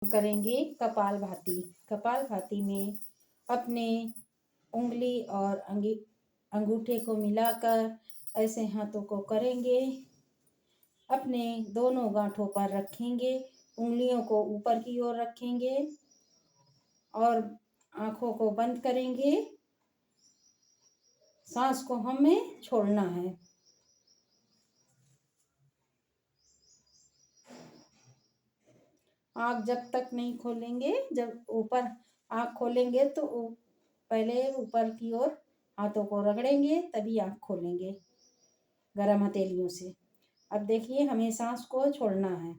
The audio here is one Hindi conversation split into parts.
करेंगे कपालभाति। कपालभाति में अपने उंगली और अंगूठे को मिलाकर ऐसे हाथों को करेंगे। अपने दोनों गांठों पर रखेंगे, उंगलियों को ऊपर की ओर रखेंगे और आंखों को बंद करेंगे। सांस को हमें छोड़ना है। आँख जब तक नहीं खोलेंगे, जब ऊपर आँख खोलेंगे तो पहले ऊपर की ओर हाथों को रगड़ेंगे, तभी आँख खोलेंगे गरम हथेलियों से। अब देखिए, हमें सांस को छोड़ना है।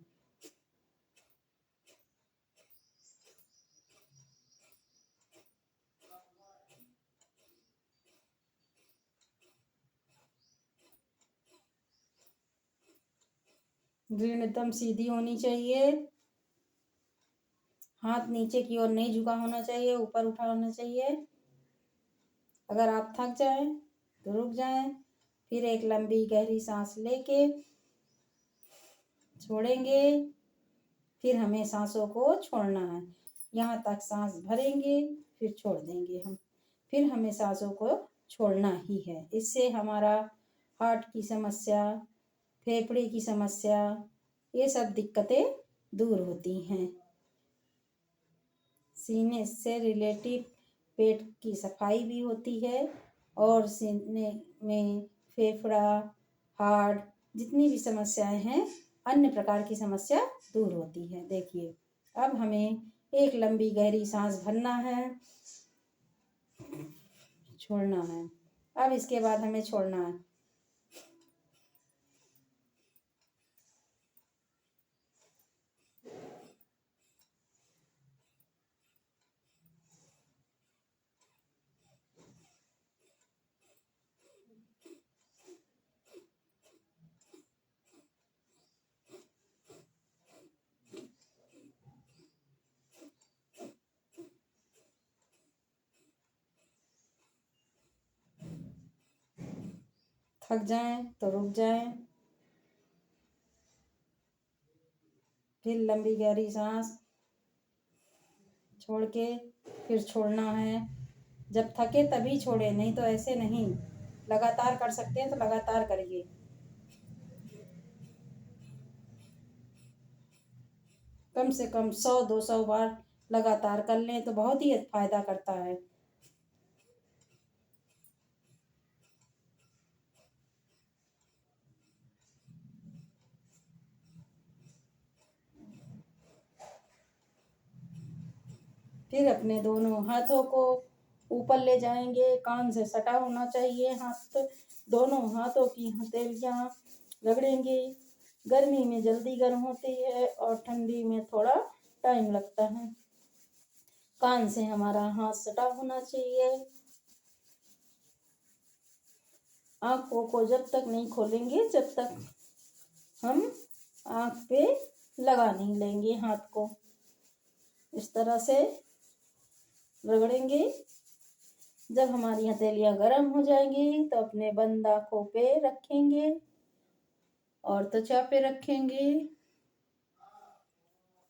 ग्रीन एकदम सीधी होनी चाहिए। हाथ नीचे की ओर नहीं झुका होना चाहिए, ऊपर उठा होना चाहिए। अगर आप थक जाएं तो रुक जाएं, फिर एक लंबी गहरी सांस लेके छोड़ेंगे। फिर हमें सांसों को छोड़ना है। यहाँ तक सांस भरेंगे, फिर छोड़ देंगे हम। फिर हमें सांसों को छोड़ना ही है। इससे हमारा हार्ट की समस्या, फेफड़े की समस्या, ये सब दिक्कतें दूर होती हैं। सीने से रिलेटिव पेट की सफाई भी होती है और सीने में फेफड़ा, हार्ट, जितनी भी समस्याएं हैं, अन्य प्रकार की समस्या दूर होती है। देखिए, अब हमें एक लंबी गहरी सांस भरना है, छोड़ना है। अब इसके बाद हमें छोड़ना है। थक जाएं तो रुक जाएं, फिर लंबी गहरी सांस छोड़ के फिर छोड़ना है। जब थके तभी छोड़े, नहीं तो ऐसे नहीं। लगातार कर सकते हैं तो लगातार करिए। कम से कम 100-200 बार लगातार कर लें तो बहुत ही फायदा करता है। फिर अपने दोनों हाथों को ऊपर ले जाएंगे, कान से सटा होना चाहिए हाथ। दोनों हाथों की हथेलियां रगड़ेंगे। गर्मी में जल्दी गर्म होती है और ठंडी में थोड़ा टाइम लगता है। कान से हमारा हाथ सटा होना चाहिए। आंखों को जब तक नहीं खोलेंगे, जब तक हम आंख पे लगा नहीं लेंगे हाथ को। इस तरह से रगड़ेंगे। जब हमारी हथेलियां गर्म हो जाएंगी तो अपने बंद आंखों पे रखेंगे और त्वचा पे रखेंगे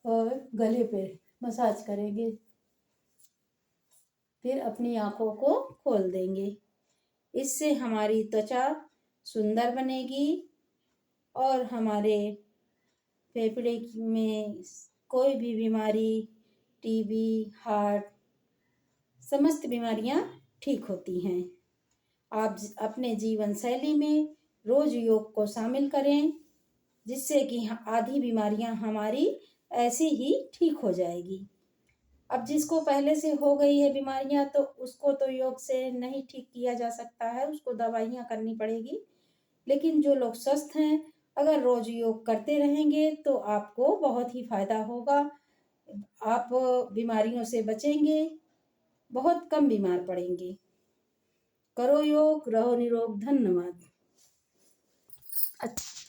और गले पे मसाज करेंगे। फिर अपनी आंखों को खोल देंगे। इससे हमारी त्वचा सुंदर बनेगी और हमारे फेफड़े में कोई भी बीमारी, टीबी, हार्ट, समस्त बीमारियां ठीक होती हैं। आप अपने जीवन शैली में रोज योग को शामिल करें, जिससे कि आधी बीमारियां हमारी ऐसे ही ठीक हो जाएगी। अब जिसको पहले से हो गई है बीमारियां, तो उसको तो योग से नहीं ठीक किया जा सकता है, उसको दवाइयां करनी पड़ेगी। लेकिन जो लोग स्वस्थ हैं, अगर रोज योग करते रहेंगे तो आपको बहुत ही फायदा होगा। आप बीमारियों से बचेंगे, बहुत कम बीमार पड़ेंगे। करो योग, रहो निरोग। धन्यवाद। अच्छा।